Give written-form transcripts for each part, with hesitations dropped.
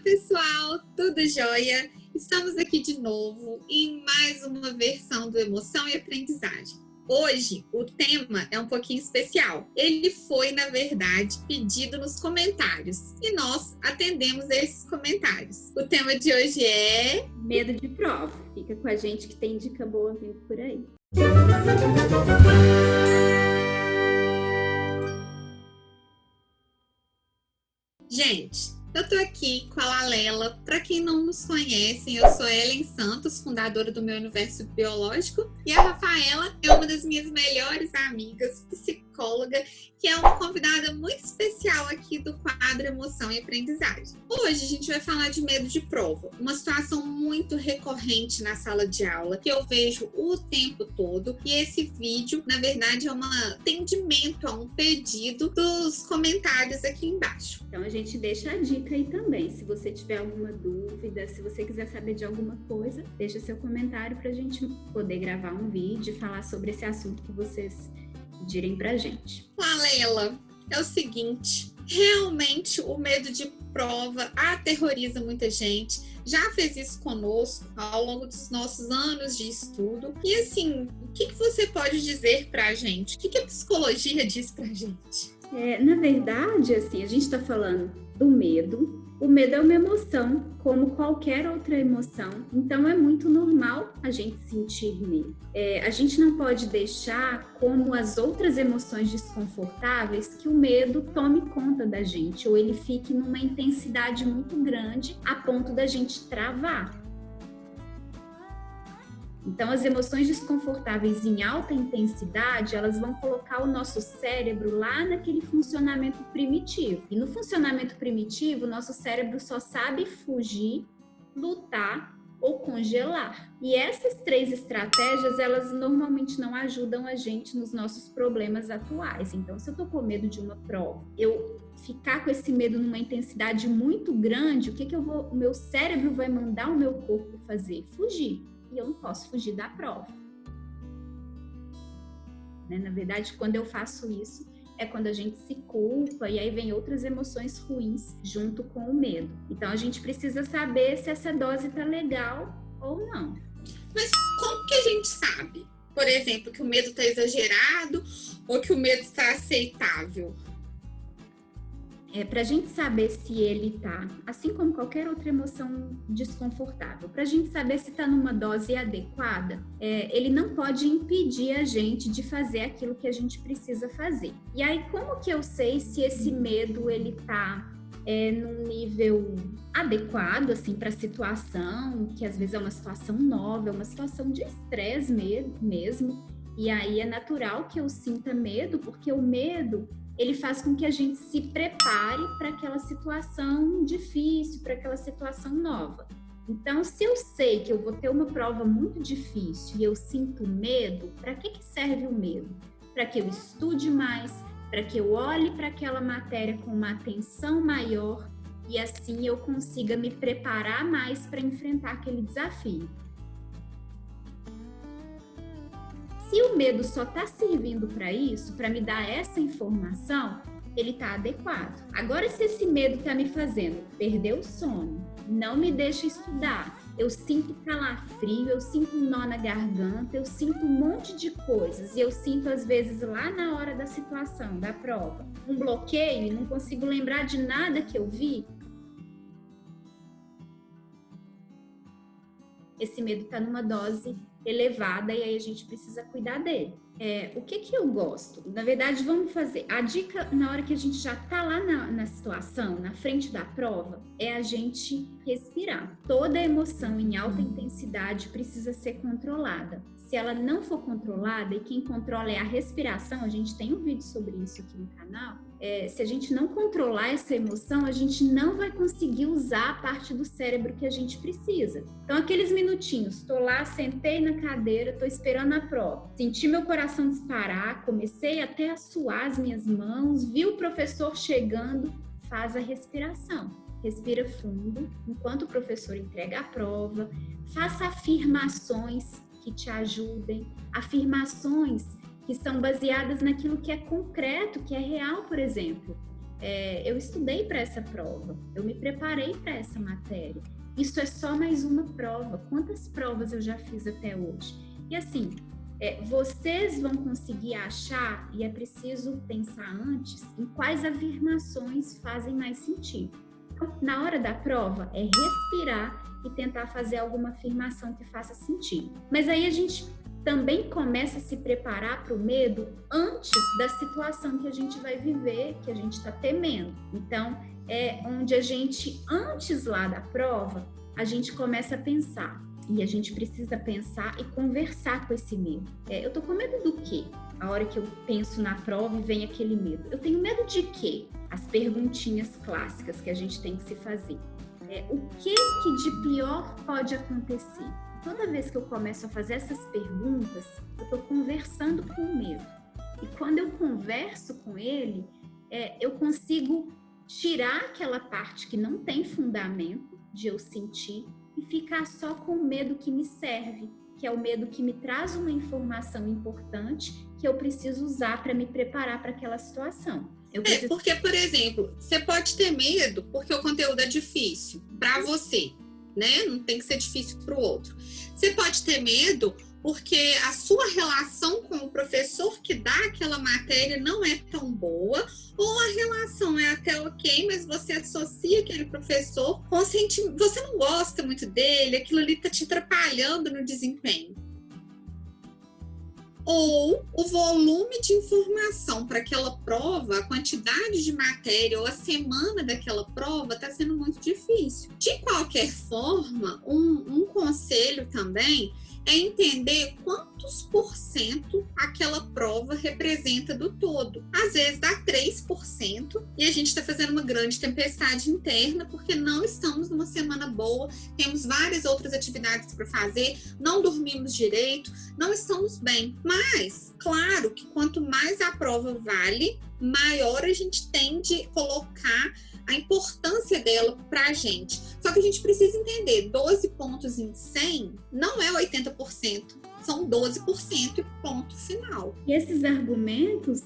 pessoal, tudo jóia? Estamos aqui de novo em mais uma versão do Emoção e Aprendizagem. Hoje, o tema é um pouquinho especial. Ele foi, na verdade, pedido nos comentários e nós atendemos esses comentários. O tema de hoje é... Medo de prova. Fica com a gente que tem dica boa vindo por aí. Gente, eu tô aqui com a Lalela. Para quem não nos conhece, eu sou a Ellen Santos, fundadora do Meu Universo Biológico, e a Rafaela é uma das minhas melhores amigas, psicóloga, que é uma convidada muito especial aqui do quadro Emoção e Aprendizagem. Hoje a gente vai falar de medo de prova, uma situação muito recorrente na sala de aula, que eu vejo o tempo todo, e esse vídeo, na verdade, é um atendimento a um pedido dos comentários aqui embaixo. Então a gente deixa a dica aí também. Se você tiver alguma dúvida, se você quiser saber de alguma coisa, deixa seu comentário para a gente poder gravar um vídeo e falar sobre esse assunto que vocês pedirem pra gente. Lalela, é o seguinte, realmente o medo de prova aterroriza muita gente. Já fez isso conosco ao longo dos nossos anos de estudo. E assim, o que você pode dizer pra gente? O que a psicologia diz pra gente? Na verdade, assim, a gente está falando do medo. O medo é uma emoção, como qualquer outra emoção. Então, é muito normal a gente sentir medo. A gente não pode deixar, como as outras emoções desconfortáveis, que o medo tome conta da gente, ou ele fique numa intensidade muito grande a ponto da gente travar. Então, as emoções desconfortáveis em alta intensidade, elas vão colocar o nosso cérebro lá naquele funcionamento primitivo. E no funcionamento primitivo, o nosso cérebro só sabe fugir, lutar ou congelar. E essas três estratégias, elas normalmente não ajudam a gente nos nossos problemas atuais. Então, se eu tô com medo de uma prova, eu ficar com esse medo numa intensidade muito grande, o meu cérebro vai mandar o meu corpo fazer? Fugir. E eu não posso fugir da prova. Na verdade, quando eu faço isso, é quando a gente se culpa e aí vem outras emoções ruins junto com o medo. Então, a gente precisa saber se essa dose tá legal ou não. Mas como que a gente sabe, por exemplo, que o medo tá exagerado ou que o medo tá aceitável? Para a gente saber se ele tá, assim como qualquer outra emoção desconfortável, para a gente saber se está numa dose adequada, ele não pode impedir a gente de fazer aquilo que a gente precisa fazer. E aí, como que eu sei se esse medo ele tá num nível adequado, assim, para a situação, que às vezes é uma situação nova, é uma situação de estresse mesmo, e aí é natural que eu sinta medo, porque o medo ele faz com que a gente se prepare para aquela situação difícil, para aquela situação nova. Então, se eu sei que eu vou ter uma prova muito difícil e eu sinto medo, para que serve o medo? Para que eu estude mais, para que eu olhe para aquela matéria com uma atenção maior e assim eu consiga me preparar mais para enfrentar aquele desafio. Se o medo só está servindo para isso, para me dar essa informação, ele está adequado. Agora, se esse medo está me fazendo perder o sono, não me deixa estudar, eu sinto calafrio, eu sinto um nó na garganta, eu sinto um monte de coisas, e eu sinto, às vezes, lá na hora da situação, da prova, um bloqueio e não consigo lembrar de nada que eu vi, esse medo está numa dose elevada e aí a gente precisa cuidar dele. O que eu gosto? Na verdade, vamos fazer. A dica, na hora que a gente já está lá na situação, na frente da prova, é a gente respirar. Toda emoção em alta intensidade precisa ser controlada. Se ela não for controlada, e quem controla é a respiração, a gente tem um vídeo sobre isso aqui no canal, se a gente não controlar essa emoção, a gente não vai conseguir usar a parte do cérebro que a gente precisa. Então, aqueles minutinhos, estou lá, sentei na cadeira, estou esperando a prova, senti meu coração disparar, comecei até a suar as minhas mãos, vi o professor chegando, faz a respiração. Respira fundo, enquanto o professor entrega a prova, faça afirmações que te ajudem, afirmações que são baseadas naquilo que é concreto, que é real, por exemplo. eu estudei para essa prova, eu me preparei para essa matéria. Isso é só mais uma prova. Quantas provas eu já fiz até hoje? E assim, vocês vão conseguir achar, e é preciso pensar antes, em quais afirmações fazem mais sentido. Então, na hora da prova, é respirar e tentar fazer alguma afirmação que faça sentido. Mas aí a gente também começa a se preparar para o medo antes da situação que a gente vai viver, que a gente está temendo. Então, é onde a gente, antes lá da prova, a gente começa a pensar. E a gente precisa pensar e conversar com esse medo. Eu tô com medo do quê? A hora que eu penso na prova e vem aquele medo. Eu tenho medo de quê? As perguntinhas clássicas que a gente tem que se fazer. O que de pior pode acontecer? Toda vez que eu começo a fazer essas perguntas, eu tô conversando com o medo. E quando eu converso com ele, eu consigo tirar aquela parte que não tem fundamento de eu sentir e ficar só com o medo que me serve, que é o medo que me traz uma informação importante que eu preciso usar para me preparar para aquela situação. Porque, por exemplo, você pode ter medo porque o conteúdo é difícil para você, né? Não tem que ser difícil para o outro. Você pode ter medo porque a sua relação com o professor que dá aquela matéria não é tão boa, ou a relação é até ok, mas você associa aquele professor com sentimento, você não gosta muito dele, aquilo ali está te atrapalhando no desempenho. Ou o volume de informação para aquela prova, a quantidade de matéria ou a semana daquela prova está sendo muito difícil. De qualquer forma, um conselho também é entender quantos por cento aquela prova representa do todo. Às vezes dá 3% e a gente está fazendo uma grande tempestade interna porque não estamos numa semana boa, temos várias outras atividades para fazer, não dormimos direito, não estamos bem. Mas, claro que quanto mais a prova vale, maior a gente tem de colocar a importância dela para a gente. Só que a gente precisa entender, 12 pontos em 100 não é 80%, são 12% e ponto final. E esses argumentos,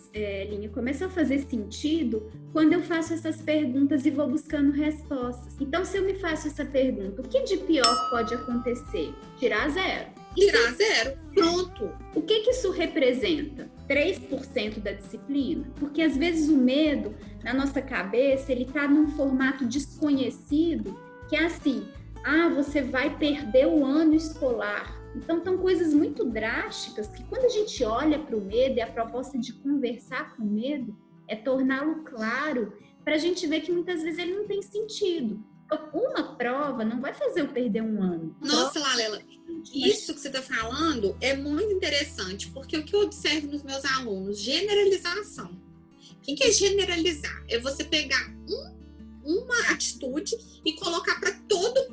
Linha, começam a fazer sentido quando eu faço essas perguntas e vou buscando respostas. Então, se eu me faço essa pergunta, o que de pior pode acontecer? Tirar 0. Tirar 0, pronto. O que isso representa? 3% da disciplina? Porque às vezes o medo, na nossa cabeça, ele está num formato desconhecido, que é assim, você vai perder o ano escolar. Então, são coisas muito drásticas que quando a gente olha para o medo e a proposta de conversar com o medo é torná-lo claro para a gente ver que muitas vezes ele não tem sentido. Então, uma prova não vai fazer eu perder um ano. Nossa, Lalela, isso que você está falando é muito interessante, porque o que eu observo nos meus alunos, generalização. O que é generalizar? É você pegar uma atitude e colocar para tudo.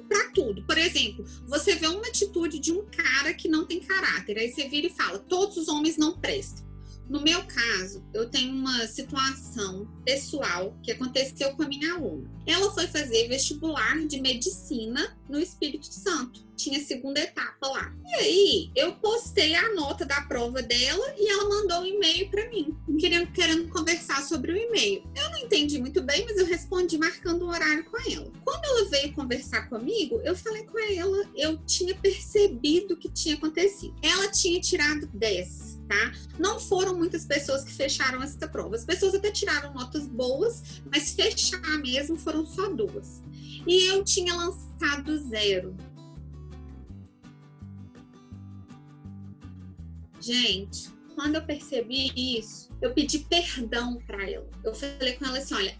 Por exemplo, você vê uma atitude de um cara que não tem caráter, aí você vira e fala, todos os homens não prestam. No meu caso, eu tenho uma situação pessoal que aconteceu com a minha aluna. Ela foi fazer vestibular de medicina no Espírito Santo. Tinha a segunda etapa lá. E aí, eu postei a nota da prova dela e ela mandou um e-mail para mim, querendo conversar sobre o e-mail. Eu não entendi muito bem, mas eu respondi marcando um horário com ela. Quando ela veio conversar comigo, eu falei com ela, eu tinha percebido o que tinha acontecido. Ela tinha tirado 10. Tá? Não foram muitas pessoas que fecharam essa prova. As pessoas até tiraram notas boas, mas fechar mesmo foram só 2. E eu tinha lançado 0. Gente, quando eu percebi isso, eu pedi perdão para ela. Eu falei com ela assim, olha,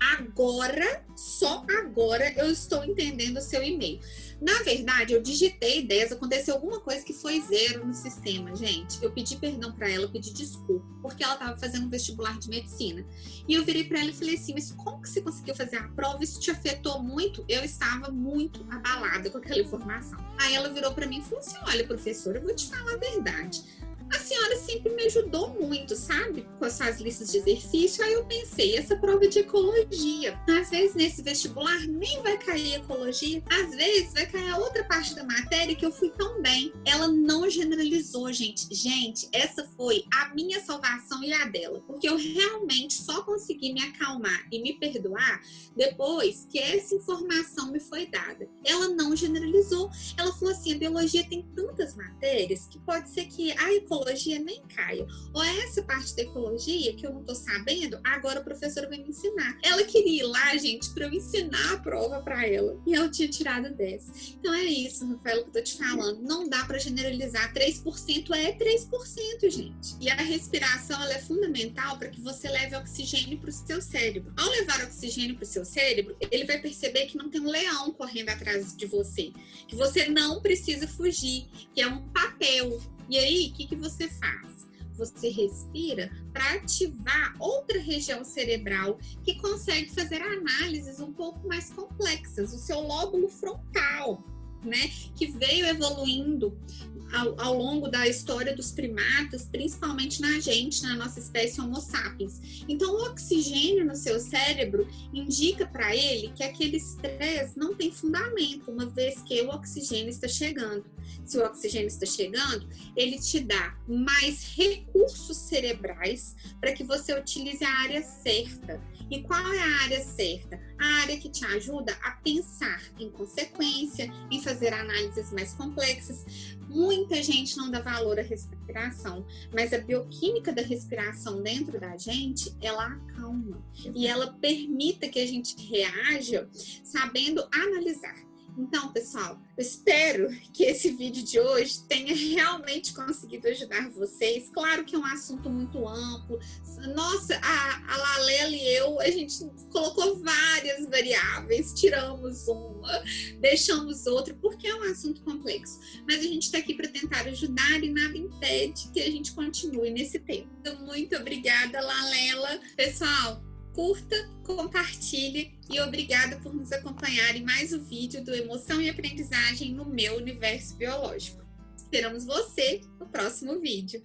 só agora eu estou entendendo o seu e-mail. Na verdade, eu digitei 10, aconteceu alguma coisa que foi 0 no sistema, gente. Eu pedi perdão para ela, eu pedi desculpa, porque ela estava fazendo um vestibular de medicina. E eu virei para ela e falei assim, mas como que você conseguiu fazer a prova? Isso te afetou muito? Eu estava muito abalada com aquela informação. Aí ela virou para mim e falou assim, olha, professora, eu vou te falar a verdade. A senhora sempre me ajudou muito, sabe? Com as suas listas de exercício. Aí eu pensei, essa prova de ecologia, às vezes nesse vestibular nem vai cair ecologia, às vezes vai cair a outra parte da matéria que eu fui tão bem. Ela não generalizou, gente. Gente, essa foi a minha salvação e a dela, porque eu realmente só consegui me acalmar e me perdoar depois que essa informação me foi dada. Ela não generalizou. Ela falou assim, a biologia tem tantas matérias que pode ser que a ecologia nem caia. Ou essa parte da ecologia que eu não tô sabendo, agora a professora vai me ensinar. Ela queria ir lá, gente, para eu ensinar a prova para ela. E ela tinha tirado 10. Então é isso, Rafaela, que eu tô te falando. Não dá para generalizar. 3% é 3%, gente. E a respiração, ela é fundamental para que você leve oxigênio para o seu cérebro. Ao levar oxigênio para o seu cérebro, ele vai perceber que não tem um leão correndo atrás de você, que você não precisa fugir, que é um papel. E aí, o que você faz? Você respira para ativar outra região cerebral que consegue fazer análises um pouco mais complexas, o seu lóbulo frontal, né? Que veio evoluindo ao longo da história dos primatas, principalmente na gente, na nossa espécie Homo sapiens. Então, o oxigênio no seu cérebro indica para ele que aquele estresse não tem fundamento, uma vez que o oxigênio está chegando. Se o oxigênio está chegando, ele te dá mais recursos cerebrais para que você utilize a área certa. E qual é a área certa? A área que te ajuda a pensar em consequência, em fazer análises mais complexas. Muita gente não dá valor à respiração, mas a bioquímica da respiração dentro da gente, ela acalma. E ela permite que a gente reaja sabendo analisar. Então, pessoal, eu espero que esse vídeo de hoje tenha realmente conseguido ajudar vocês. Claro que é um assunto muito amplo. Nossa, a Lalela e eu, a gente colocou várias variáveis, tiramos uma, deixamos outra, porque é um assunto complexo. Mas a gente está aqui para tentar ajudar e nada impede que a gente continue nesse tema. Então, muito obrigada, Lalela. Pessoal, curta, compartilhe e obrigada por nos acompanhar em mais um vídeo do Emoção e Aprendizagem no meu Universo Biológico. Esperamos você no próximo vídeo.